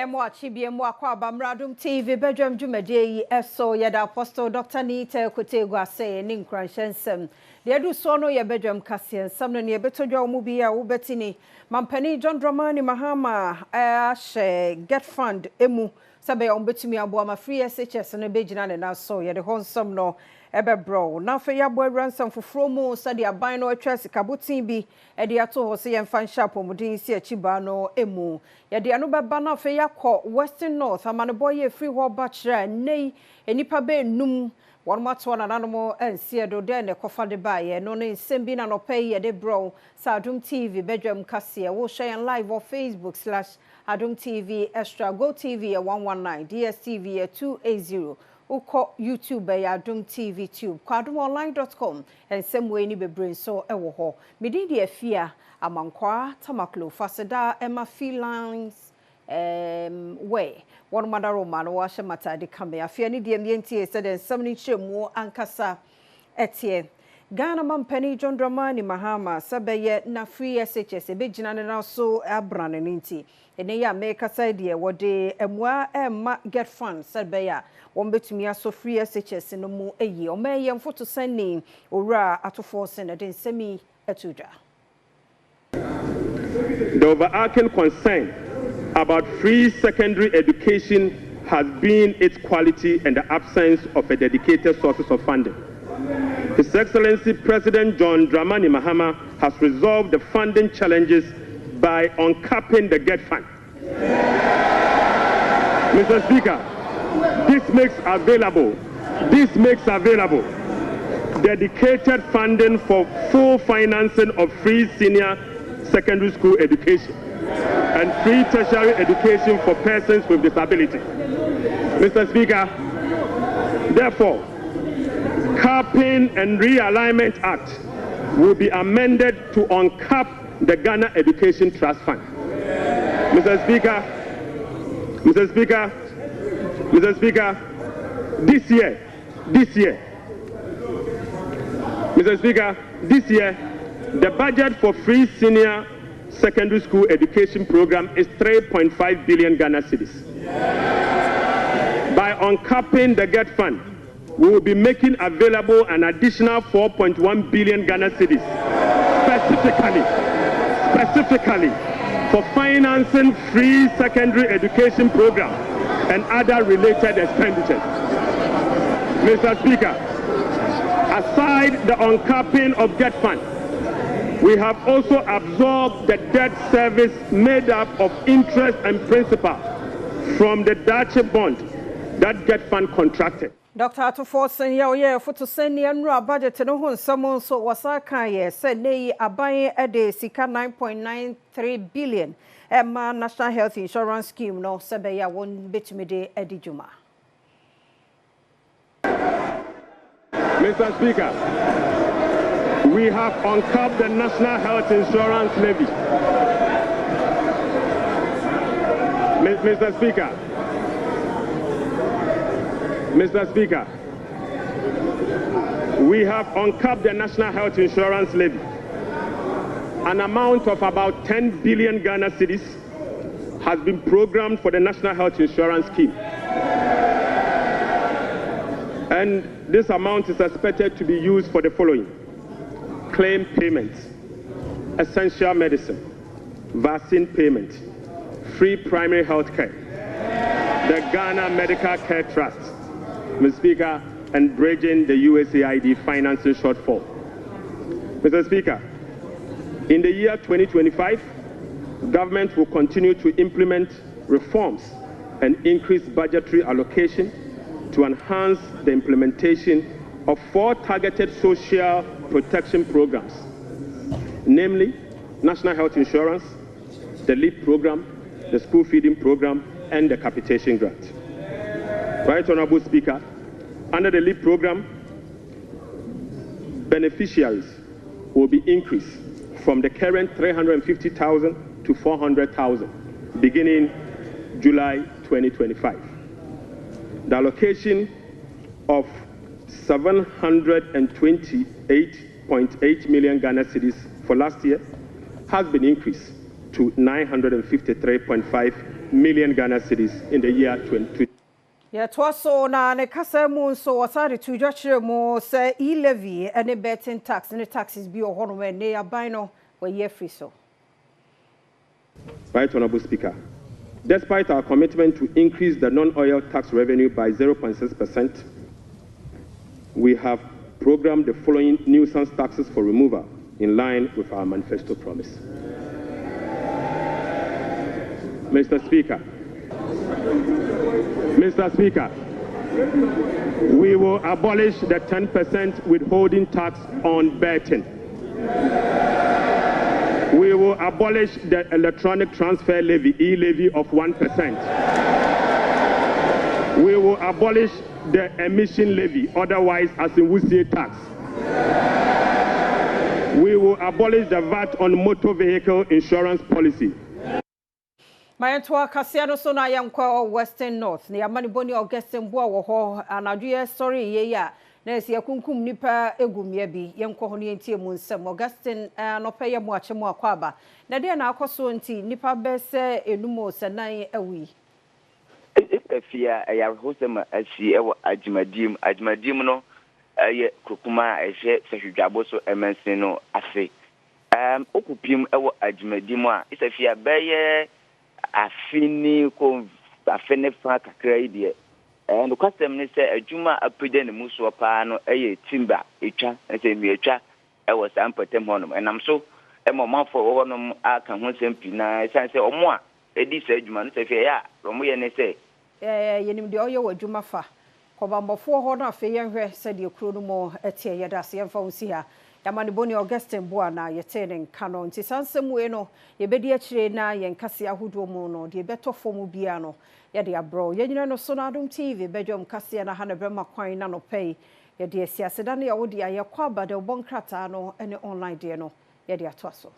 am watching Adom TV, Badwam Jumade, so Yada Apostle Dr. Nita Kotegwa say, Ning Cranshansem. The Edu Sono ya Badwam Cassian, some near Betojo Mubia, Ubetini, Mampani, John Dramani, Mahama, GETFund, Emu, Sabe on Betumi Abuama, free SHS and a Bejinan and so ya the Honsum no. Ebe bro na fe ya boy ransom for fromo study aban no atwase kabotin bi e de ato ho se yemfa sharp omudin si achiba no emu ye de anu beba na fe ya kọ Western North amane boy ye free ho ba kire nei enipa be num won mato na nanom ense do de ne kofa de ba ye no ne nsem bi na no pay ye de bro sa Adom TV Badwam kase wo share live on Facebook/Adom TV Extra Go TV 119 DSTV 280 Uko YouTube ya Adom TV Tube kwadomonline.com and same way ni bebrain so ewo ho medi de afia amankwa tamaklo faseda ema felines way one mother roman washe mata de kame afia ni de ntie said and something chemu ankasa etie Ghana mampani John Dramani Mahama sabeye na free SHS ebegina na so abrane nti ene ya make side ye wode emwa emma GETFund sabeye won betumi aso free SHS no mu eyi o meye mfoto sani owura atofo sen de nsemi etuja. The overarching concern about free secondary education has been its quality and the absence of a dedicated sources of funding. His Excellency President John Dramani Mahama has resolved the funding challenges by uncapping the GETFund. Mr. Speaker, this makes available dedicated funding for full financing of free senior secondary school education and free tertiary education for persons with disability. Mr. Speaker, therefore, Capping and Realignment Act will be amended to uncap the Ghana Education Trust Fund. Mr. Speaker, this year, the budget for free senior secondary school education program is 3.5 billion Ghana cedis. By uncapping the GETFund, we will be making available an additional 4.1 billion Ghana cedis specifically for financing free secondary education program and other related expenditures. Mr. Speaker, aside the uncapping of GETFund, we have also absorbed the debt service made up of interest and principal from the Dutch bond that GETFund contracted. Dr. Atoforsen ya foto seni anura budget no ho nsamo so wasaka ye se nei aban ede sika 9.93 billion emma National Health Insurance Scheme no sebe ya won betumi de edijuma. Mr. Speaker, we have uncapped the National Health Insurance levy. Mr. Speaker, we have uncapped the National Health Insurance levy. An amount of about 10 billion Ghana cedis has been programmed for the National Health Insurance Scheme. And this amount is expected to be used for the following: claim payments, essential medicine, vaccine payment, free primary health care, the Ghana Medical Care Trust, Mr. Speaker, and bridging the USAID financing shortfall. Mr. Speaker, in the year 2025, government will continue to implement reforms and increase budgetary allocation to enhance the implementation of 4 targeted social protection programs, namely National Health Insurance, the LEAP program, the school feeding program, and the capitation grant. Right Honorable Speaker, under the LEAP program, beneficiaries will be increased from the current 350,000 to 400,000 beginning July 2025. The allocation of 728.8 million Ghana cedis for last year has been increased to 953.5 million Ghana cedis in the year 2020. Yeah, twaso na ne kasa mu so wasare tujo chire mu say e-levy any betting tax any taxes bi ohono we ne aban no we ye free so. Right, Honorable Speaker. Despite our commitment to increase the non-oil tax revenue by 0.6%, we have programmed the following nuisance taxes for removal in line with our manifesto promise. Mr. Speaker, we will abolish the 10% withholding tax on betting. We will abolish the electronic transfer levy, e-levy of 1%. We will abolish the emission levy, otherwise as in Wusie tax. We will abolish the VAT on motor vehicle insurance policy. Mayantwa Kasiano so na yankwa Western North. Ni amani boni Augustine Bua wo ho anaduye story ye ya. Na esi yakunkum nipa egumye bi yankwa ho ne ntie mu nsem Augustine no peye mu ache mu akwaba. Na de na akoso nti nipa bese enumo senan awi. Efia ya hosema asi ewo ajimadim no ye kokuma ehye sehwedwabo so emensin no ase. Okupim ewo ajimadim a isefia beye afini ko afene fa kakra ide no kwasem ne se adwuma apede ne muso pa no eye timba etwa se mi etwa ewo sampatem honom enam so emomafo honom aka ho sempi na sanse omo a edi se adwuma no se fie ya romo ye ne se yenim de oye wadwuma fa kobambofo ho na afe yenhwe se de kuro no mo etie yedase yemfa unsi ha Yamani boni Augustine Bua na yetene nkano nti sansem we no yebedi akire na yenkase ahodo mu no de beto fomu bia no ye de abro yenyina no so na Adom TV Badwam kase na ha na brema kwan na no pay ye de asiaseda na ye wo de ayekwa abade obonkrata no ene online de no ye de atoaso